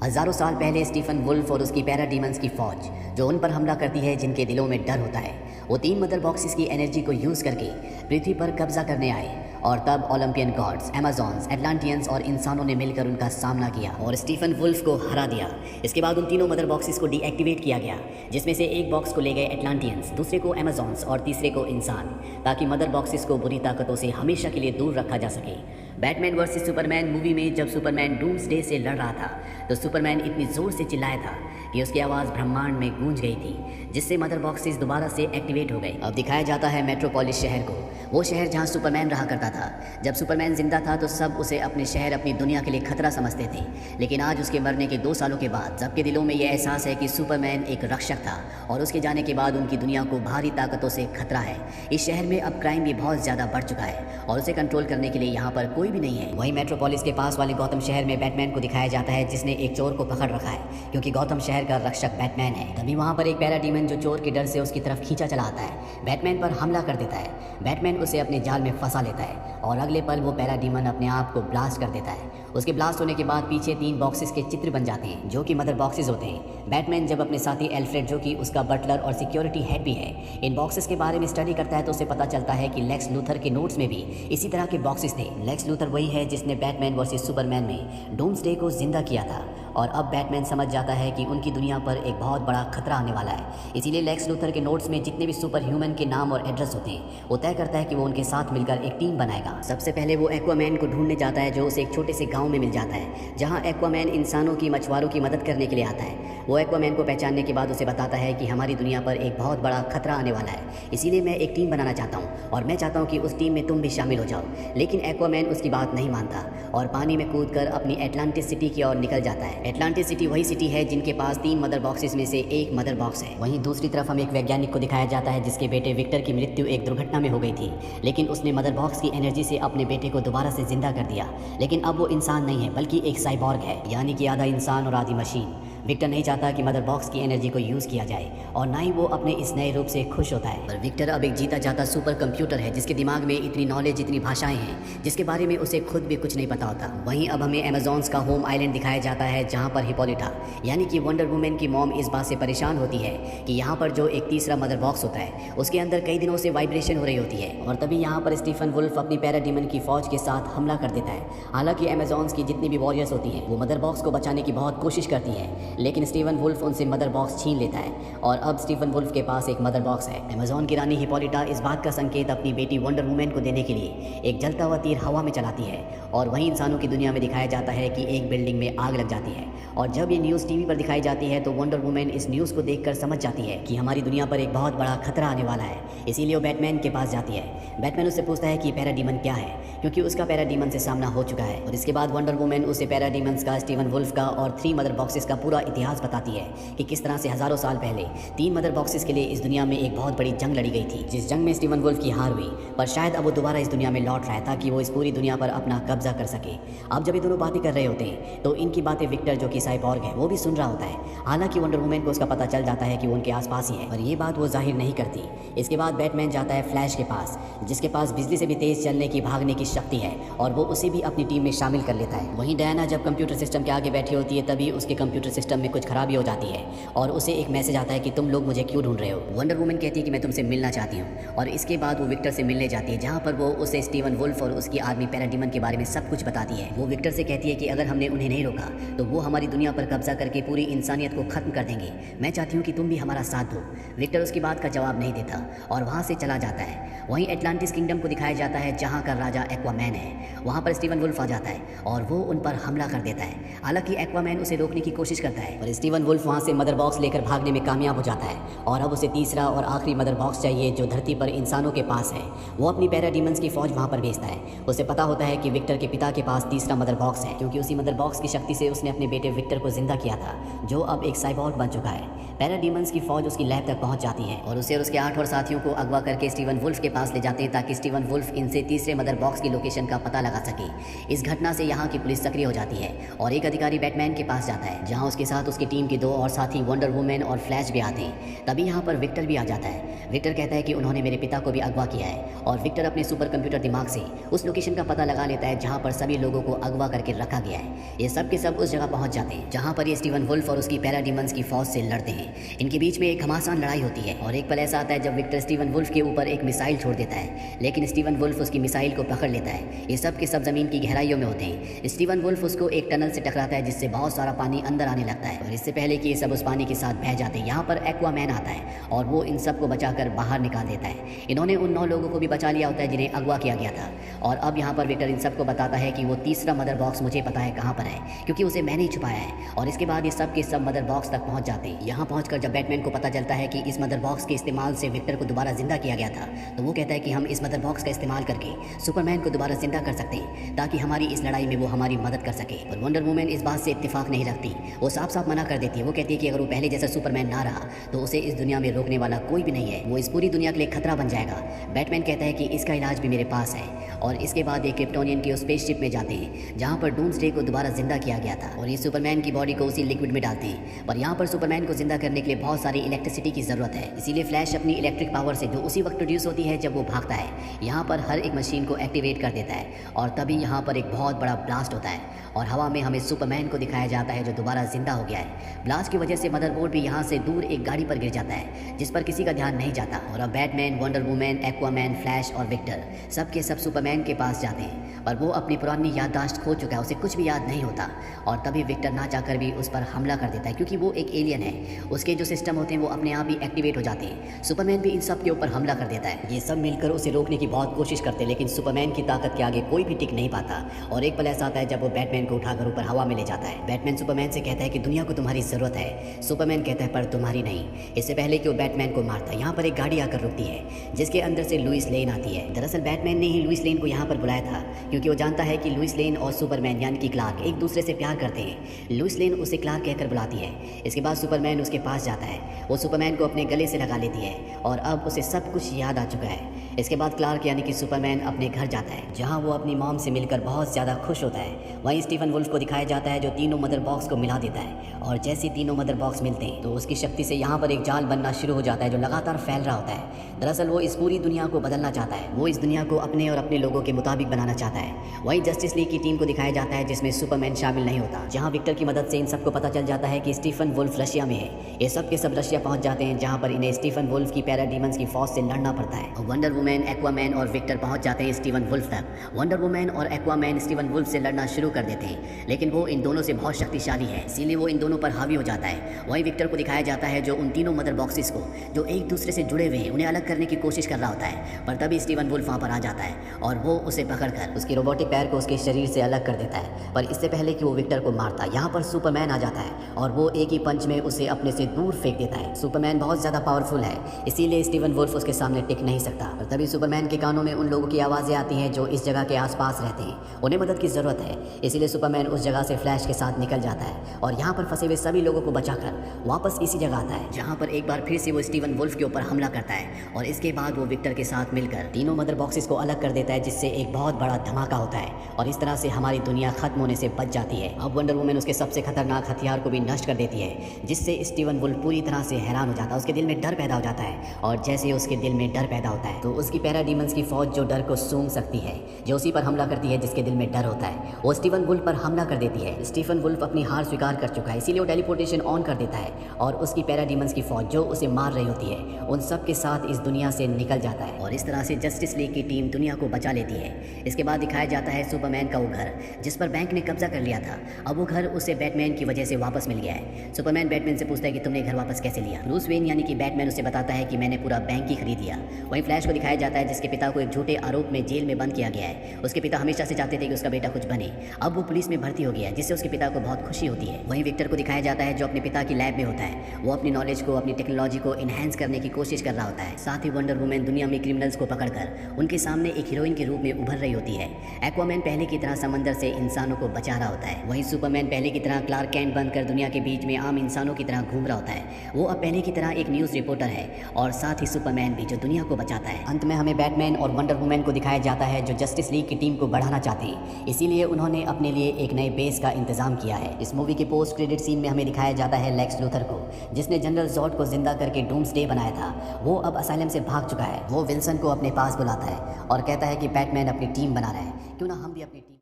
हजारों साल पहले स्टीफन वुल्फ और उसकी पैरा डीमंस की फौज जो उन पर हमला करती है, जिनके दिलों में डर होता है, वो 3 मदर बॉक्सेस की एनर्जी को यूज करके पृथ्वी पर कब्जा करने आए। और तब ओलंपियन गॉड्स, अमेजॉन्स, एटलांटियंस और इंसानों ने मिलकर उनका सामना किया और स्टीफन वुल्फ को हरा दिया। इसके बाद उन तीनों मदर बॉक्सेस को डीएक्टिवेट किया गया, जिसमें से एक बॉक्स को ले गए एटलांटियंस, दूसरे को अमेजॉन्स और तीसरे को इंसान, ताकि मदर बॉक्सेस को बुरी ताकतों से हमेशा के लिए दूर रखा जा सके। बैटमैन वर्सेस सुपरमैन मूवी में जब सुपरमैन डूम्सडे से लड़ रहा था तो सुपरमैन इतनी जोर से चिल्लाया था कि उसकी आवाज़ ब्रह्मांड में गूंज गई थी, जिससे मदर बॉक्सेस दोबारा से एक्टिवेट हो गए। अब दिखाया जाता है मेट्रोपोलिस शहर को, वो शहर जहां सुपरमैन रहा करता था। जब सुपरमैन जिंदा था तो सब उसे अपने शहर, अपनी दुनिया के लिए खतरा समझते थे, लेकिन आज उसके मरने के 2 सालों के बाद सबके दिलों में यह एहसास है कि सुपरमैन एक रक्षक था और उसके जाने के बाद उनकी दुनिया को भारी ताकतों से खतरा है। इस शहर में अब क्राइम भी बहुत ज़्यादा बढ़ चुका है और उसे कंट्रोल करने के लिए यहाँ पर कोई भी नहीं है। वहीं मेट्रोपोलिस के पास वाले गौतम शहर में बैटमैन को दिखाया जाता है, जिसने एक चोर को पकड़ रखा है, क्योंकि गौतम शहर का रक्षक बैटमैन है। तभी वहाँ पर एक पैरा डीमन जो चोर के डर से उसकी तरफ खींचा चला आता है, बैटमैन पर हमला कर देता है। बैटमैन उसे अपने जाल में फंसा लेता है और अगले पल वो पैरा डीमन अपने आप को ब्लास्ट कर देता है। उसके ब्लास्ट होने के बाद पीछे 3 बॉक्सेस के चित्र बन जाते हैं, जो कि मदर बॉक्सेस होते हैं। बैटमैन जब अपने साथी एल्फ्रेड, जो कि उसका बटलर और सिक्योरिटी हेड भी है, इन बॉक्सेस के बारे में स्टडी करता है तो उसे पता चलता है कि लेक्स लूथर के नोट्स में भी इसी तरह के बॉक्सेस थे। लेक्स लूथर वही है जिसने बैटमैन वर्सेस सुपरमैन में डूम्सडे को जिंदा किया था और अब बैटमैन समझ जाता है कि उनकी दुनिया पर एक बहुत बड़ा खतरा आने वाला है। इसीलिए लेक्स लूथर के नोट्स में जितने भी सुपर ह्यूमन के नाम और एड्रेस होते हैं, वो तय करता है कि वो उनके साथ मिलकर एक टीम बनाएगा। सबसे पहले वो एक्वामैन को ढूंढने जाता है, जो उसे एक छोटे से गाँव में मिल जाता है, जहाँ एक्वामैन इंसानों की, मछुआरों की मदद करने के लिए आता है। वो एक्वामैन को पहचानने के बाद उसे बताता है कि हमारी दुनिया पर एक बहुत बड़ा खतरा आने वाला है, इसीलिए मैं एक टीम बनाना चाहता हूँ और मैं चाहता हूँ कि उस टीम में तुम भी शामिल हो जाओ। लेकिन एक्वामैन उसकी बात नहीं मानता और पानी में कूदकर अपनी एटलांटिस सिटी की ओर निकल जाता है। एटलांटिस सिटी वही सिटी है जिनके पास 3 मदर बॉक्सेस में से एक मदर बॉक्स है। वहीं दूसरी तरफ हमें एक वैज्ञानिक को दिखाया जाता है, जिसके बेटे विक्टर की मृत्यु एक दुर्घटना में हो गई थी, लेकिन उसने मदर बॉक्स की एनर्जी से अपने बेटे को दोबारा से जिंदा कर दिया। लेकिन अब वो इंसान नहीं है, बल्कि एक साइबॉर्ग है, यानी कि आधा इंसान और आधी मशीन। विक्टर नहीं चाहता कि मदर बॉक्स की एनर्जी को यूज़ किया जाए और ना ही वो अपने इस नए रूप से खुश होता है। पर विक्टर अब एक जीता जाता सुपर कंप्यूटर है, जिसके दिमाग में इतनी नॉलेज, इतनी भाषाएं हैं, जिसके बारे में उसे खुद भी कुछ नहीं पता होता। वहीं अब हमें अमेजॉन्स का होम आइलैंड दिखाया जाता है, जहाँ पर हिपोलिटा यानी कि वंडर वुमन की मॉम इस बात से परेशान होती है कि यहाँ पर जो एक तीसरा मदर बॉक्स होता है, उसके अंदर कई दिनों से वाइब्रेशन हो रही होती है। और तभी यहाँ पर स्टीफन वुल्फ अपनी पैराडीमन की फौज के साथ हमला कर देता है। हालांकि अमेजॉन्स की जितनी भी वॉरियर्स होती हैं, वो मदर बॉक्स को बचाने की बहुत कोशिश करती हैं, लेकिन स्टीफन वुल्फ उनसे मदर बॉक्स छीन लेता है और अब स्टीफन वुल्फ के पास एक मदर बॉक्स है। अमेजॉन की रानी हिपोलिटा इस बात का संकेत अपनी बेटी वंडर वुमन को देने के लिए एक जलता हुआ तीर हवा में चलाती है और वहीं इंसानों की दुनिया में दिखाया जाता है कि एक बिल्डिंग में आग लग जाती है। और जब ये न्यूज़ टीवी पर दिखाई जाती है तो वंडर वुमन इस न्यूज़ को देखकर समझ जाती है कि हमारी दुनिया पर एक बहुत बड़ा खतरा आने वाला है, इसीलिए वो बैटमैन के पास जाती है। बैटमैन उससे पूछता है कि पैराडीमन क्या है, क्योंकि उसका पैराडीमन से सामना हो चुका है। और इसके बाद वंडर वुमन उसे पैराडीमन्स का, स्टीफन वुल्फ का और 3 मदर बॉक्सेस का पूरा इतिहास बताती है कि किस तरह से हजारों साल पहले 3 मदर बॉक्सेस के लिए इस दुनिया में एक बहुत बड़ी जंग लड़ी गई थी, जिस जंग में स्टीफन वुल्फ की हार हुई। पर शायद अब वो दोबारा इस दुनिया में लौट रहा है ताकि वो इस पूरी दुनिया पर अपना कब्जा कर सके। अब जब ये दोनों बातें कर रहे होते हैं तो इनकी बातें विक्टर, जो कि साइबॉर्ग है, वो भी सुन रहा होता है। हालांकि वंडर वुमन को उसका पता चल जाता है कि वो उनके आसपास ही है, और ये बात वो जाहिर नहीं करती। इसके बाद बैटमैन जाता है फ्लैश के पास, जिसके पास बिजली से भी तेज चलने की, भागने की शक्ति है, और वो उसे भी अपनी टीम में शामिल कर लेता है। वहीं डायना जब कंप्यूटर सिस्टम के आगे बैठी होती है, तभी उसके कंप्यूटर सिस्टम में कुछ खराबी हो जाती है और उसे एक मैसेज आता है कि तुम लोग मुझे क्यों ढूंढ रहे हो। वंडर वुमन कहती है कि मैं तुमसे मिलना चाहती हूँ, और इसके बाद वो विक्टर से मिलने जाती है, जहाँ पर वो उसे स्टीफन वुल्फ और उसकी आर्मी पैराडीमन के बारे में सब कुछ बताती है। वो विक्टर से कहती है कि अगर हमने उन्हें नहीं रोका तो वो हमारी दुनिया पर कब्जा करके पूरी इंसानियत को खत्म कर देंगे। मैं चाहती हूँ कि तुम भी हमारा साथ दो। विक्टर उसकी बात का जवाब नहीं देता और वहाँ से चला जाता है। वहीं एटलांटिस किंगडम को दिखाया जाता है, जहाँ का राजा एक्वामैन है। वहाँ पर स्टीफन वुल्फ आ जाता है और वो उन पर हमला कर देता है। हालांकि एक्वामैन उसे रोकने की कोशिश करता है, पर स्टीफन वुल्फ वहाँ से मदर बॉक्स लेकर भागने में कामयाब हो जाता है और अब उसे तीसरा और आखिरी मदर बॉक्स चाहिए, जो धरती पर इंसानों के पास है। वो अपनी पैराडीमन्स की फौज वहाँ पर भेजता है। उसे पता होता है कि विक्टर के पिता के पास तीसरा मदर बॉक्स है, क्योंकि उसी मदर बॉक्स की शक्ति से उसने अपने बेटे विक्टर को जिंदा किया था, जो अब एक साइबॉर्ग बन चुका है। पैराडीमन्स की फौज उसकी लैब तक पहुंच जाती है और उसे और उसके 8 और साथियों को अगवा करके स्टीफन वुल्फ के पास ले जाते हैं, ताकि स्टीफन वुल्फ इनसे तीसरे मदर बॉक्स की लोकेशन का पता लगा सके। इस घटना से यहाँ की पुलिस सक्रिय हो जाती है और एक अधिकारी बैटमैन के पास जाता है, जहाँ उसके साथ उसकी टीम के 2 और साथी वंडर वुमन और फ्लैश भी आते हैं। तभी यहाँ पर विक्टर भी आ जाता है। विक्टर कहता है कि उन्होंने मेरे पिता को भी अगवा किया है, और विक्टर अपने सुपर कंप्यूटर दिमाग से उस लोकेशन का पता लगा लेता है जहाँ पर सभी लोगों को अगवा करके रखा गया है। ये सब के सब उस जगह पहुँच जाते हैं, जहाँ पर ये स्टीवन वुल्फ और उसकी पैरा डीमंस की फौज से लड़ते हैं। इनके बीच में एक घमासान लड़ाई होती है और एक पल ऐसा आता है जब विक्टर स्टीवन वुल्फ के ऊपर एक मिसाइल छोड़ देता है, लेकिन स्टीवन वुल्फ उसकी मिसाइल को पकड़ लेता है। ये सब के सब जमीन की गहराइयों में होते हैं। स्टीवन वुल्फ उसको एक टनल से टकराता है जिससे बहुत सारा पानी अंदर आने लगता है और इससे पहले कि ये सब उस पानी के साथ बह जाते हैं, यहाँ पर एक्वामैन आता है और वो इन सब को बचाकर बाहर निकाल देता है। इन्होंने उन 9 लोगों को भी बचा लिया होता है जिन्हें अगवा किया गया था। और अब यहाँ पर विक्टर इन सबको बताता है कि वो तीसरा मदर बॉक्स मुझे पता है कहाँ पर है, क्योंकि उसे मैंने ही छुपाया है। और इसके बाद ये सब के सब मदर बॉक्स तक पहुँच जाते हैं। यहाँ पहुँचकर जब बैटमैन को पता चलता है कि इस मदर बॉक्स के इस्तेमाल से विक्टर को दोबारा जिंदा किया गया था, तो वो कहता है कि हम इस मदर बॉक्स का इस्तेमाल करके सुपरमैन को दोबारा जिंदा कर सकते हैं ताकि हमारी इस लड़ाई में वो हमारी मदद कर सके। और वंडर वुमन इस बात से इत्तेफाक नहीं रखती। वो साफ साफ मना कर देती है। वो कहती है कि अगर वो पहले जैसा सुपरमैन ना रहा तो उसे इस दुनिया में रोकने वाला कोई भी नहीं है, वो इस पूरी दुनिया के लिए खतरा बन जाएगा। बैटमैन कहता है कि इसका इलाज भी मेरे पास है। और इसके बाद ये क्रिप्टोनियन की उस स्पेसशिप में जाते हैं जहाँ पर डूम्सडे को दोबारा जिंदा किया गया था और ये सुपरमैन की बॉडी को उसी लिक्विड में डालते हैं। पर यहाँ पर सुपरमैन को जिंदा करने के लिए बहुत सारी इलेक्ट्रिसिटी की जरूरत है, इसीलिए फ्लैश अपनी इलेक्ट्रिक पावर से, जो उसी वक्त प्रोड्यूस होती है जब वो भागता है, यहाँ पर हर एक मशीन को एक्टिवेट कर देता है। और तभी यहाँ पर एक बहुत बड़ा ब्लास्ट होता है और हवा में हमें सुपरमैन को दिखाया जाता है जो दोबारा जिंदा हो गया है। ब्लास्ट की वजह से मदरबोर्ड भी यहाँ से दूर एक गाड़ी पर गिर जाता है जिस पर किसी का ध्यान नहीं जाता। और अब Batman, wonder woman, Aquaman, flash और विक्टर सब के सब सुपरमैन के पास जाते हैं। पर वो अपनी पुरानी याददाश्त खो चुका है, उसे कुछ भी याद नहीं होता। और तभी विक्टर ना चाहकर भी उस पर हमला कर देता है, क्योंकि वो एक एलियन है। उसके जो सिस्टम होते हैं वो अपने आप ही एक्टिवेट हो जाते हैं। सुपरमैन भी इन सब के ऊपर हमला कर देता है। ये सब मिलकर उसे रोकने की बहुत कोशिश करते हैं, लेकिन सुपरमैन की ताकत के आगे कोई भी टिक नहीं पाता। और एक पल ऐसा आता है जब वो बैटमैन को उठाकर ऊपर हवा में ले जाता है। बैटमैन सुपरमैन से कहता है कि दुनिया को तुम्हारी जरूरत है। सुपरमैन कहता है पर तुम्हारी नहीं। इससे पहले कि वो बैटमैन को मारता है, यहाँ पर एक गाड़ी आकर रुकती है जिसके अंदर से लुइस लेन आती है। दरअसल बैटमैन ने ही लुइस लेन को यहाँ पर बुलाया था, क्योंकि वो जानता है कि लुइस लेन और सुपरमैन यानी कि क्लार्क एक दूसरे से प्यार करते हैं। लुइस लेन उसे क्लार्क कहकर बुलाती है। इसके बाद सुपरमैन उसके पास जाता है। वो सुपरमैन को अपने गले से लगा लेती है और अब उसे सब कुछ याद आ चुका है। इसके बाद क्लार्क यानी कि सुपरमैन अपने घर जाता है, जहाँ वो अपनी मॉम से मिलकर बहुत ज़्यादा खुश होता है। वहीं स्टीवन वुल्फ को दिखाया जाता है जो तीनों मदर बॉक्स को मिला देता है। और जैसे तीनों मदर बॉक्स मिलते हैं तो उसकी शक्ति से यहाँ पर एक जाल बनना शुरू हो जाता है जो लगातार फैल रहा होता है। दरअसल वो इस पूरी दुनिया को बदलना चाहता है। वो इस दुनिया को अपने और अपने लोगों के मुताबिक बनाना चाहता है। वहीं जस्टिस लीग की टीम को दिखाया जाता है जिसमें सुपरमैन शामिल नहीं होता, जहाँ विक्टर की मदद से इन सबको पता चल जाता है कि स्टीफन वुल्फ रशिया में है। ये सब के सब रशिया पहुंच जाते हैं, जहाँ पर इन्हें स्टीफन वुल्फ की पैरा डीमंस की फौज से लड़ना पड़ता है। वंडर वुमन, एक्वामैन और विक्टर पहुंच जाते हैं स्टीवन वुल्फ तक। वंडर वुमन और एक्वामैन स्टीवन वुल्फ से लड़ना शुरू कर देते हैं, लेकिन वो इन दोनों से बहुत शक्तिशाली है, इसीलिए वो इन दोनों पर हावी हो जाता है। वहीं विक्टर को दिखाया जाता है जो उन तीनों मदर बॉक्सेस को, जो एक दूसरे से जुड़े हुए हैं, उन्हें अलग करने की कोशिश कर रहा होता है। पर तभी स्टीवन वुल्फ वहाँ पर आ जाता है और वो उसे पकड़कर उसके रोबोटिक पैर को उसके शरीर से अलग कर देता है। पर इससे पहले कि वो विक्टर को मारता, यहाँ पर सुपरमैन आ जाता है और वो एक ही पंच में उसे अपने से दूर फेंक देता है। सुपरमैन बहुत ज़्यादा पावरफुल है, इसीलिए स्टीवन वुल्फ उसके सामने टिक नहीं सकता। और तभी सुपरमैन के कानों में उन लोगों की आवाज़ें आती हैं जो इस जगह के आसपास रहते हैं। उन्हें मदद की ज़रूरत है, इसीलिए सुपरमैन उस जगह से फ्लैश के साथ निकल जाता है और यहाँ पर फंसे हुए सभी लोगों को बचाकर वापस इसी जगह आता है, जहाँ पर एक बार फिर से वो स्टीवन वुल्फ के ऊपर हमला करता है। और इसके बाद वो विक्टर के साथ मिलकर तीनों मदर बॉक्सेस को अलग कर देता है, जिससे एक बहुत बड़ा धमाका होता है और इस तरह से हमारी दुनिया खत्म होने से बच जाती है। अब वंडर वुमन उसके सबसे खतरनाक हथियार को भी नष्ट कर देती है, जिससे स्टीवन वुल्फ पूरी तरह से हैरान हो जाता है। उसके दिल में डर पैदा हो जाता है और जैसे उसके दिल में डर पैदा होता है तो उसकी पैरा डीमंस की फौज जो डर को सूंघ सकती है, जो उसी पर हमला करती है जिसके दिल में डर होता है, वो स्टीवन वुल्फ पर हमला कर देती है। स्टीफन वुल्फ अपनी हार स्वीकार कर चुका है, इसीलिए वो टेलीपोर्टेशन ऑन कर देता है और उसकी पैरा डीमंस की फौज जो उसे मार रही होती है उन सब के साथ इस दुनिया से निकल जाता है। और इस तरह से जस्टिस लीग की टीम दुनिया को बचा लेती है। इसके बाद दिखाया जाता है सुपरमैन का वो घर जिस पर बैंक ने कब्जा कर लिया था। अब वो घर उसे बैटमैन की वजह से वापस मिल गया है। सुपरमैन बैटमैन से पूछता है कि तुमने घर वापस कैसे लिया। ब्रूस वेन यानी कि बैटमैन उसे बताता है कि मैंने पूरा बैंक ही खरीद लिया। वहीं फ्लैश को दिखाया जाता है जिसके पिता को एक झूठे आरोप में जेल में बंद किया गया है। उसके पिता हमेशा से चाहते थे कि उसका बेटा कुछ बने। अब वो पुलिस में भर्ती हो गया है, जिससे उसके पिता को बहुत खुशी होती है। वहीं विक्टर को दिखाया जाता है जो अपने पिता की लैब में होता है। वो अपनी नॉलेज को, अपनी टेक्नोलॉजी को इन्हेंस करने की कोशिश कर रहा होता है। साथ ही वंडर वुमन दुनिया में क्रिमिनल्स को पकड़कर उनके सामने एक हीरोइन के रूप में उभर रही होती है। एक्वामैन पहले की तरह समंदर से इंसानों को बचा रहा होता है। वहीं सुपरमैन पहले की तरह क्लार्क कैंट बनकर दुनिया के बीच में आम इंसानों की तरह घूम रहा होता है। वो अब पहले की तरह एक न्यूज़ रिपोर्टर है और साथ ही सुपरमैन भी जो दुनिया को बचाता है। अंत में हमें बैटमैन और वंडर वुमन को दिखाया जाता है जो जस्टिस लीग की टीम को बढ़ाना चाहते हैं, इसीलिए उन्होंने अपने लिए एक नए बेस का इंतजाम किया है। इस मूवी के पोस्ट क्रेडिट सीन में हमें दिखाया जाता है लेक्स लूथर को, जिसने जनरल जॉर्ड को जिंदा करके डूम्सडे बनाया था। वो अब असाइलम से भाग चुका है। वो विल्सन को अपने पास बुलाता है और कहता है कि बैटमैन अपनी टीम बना रहा है, क्यों ना हम भी अपनी टीम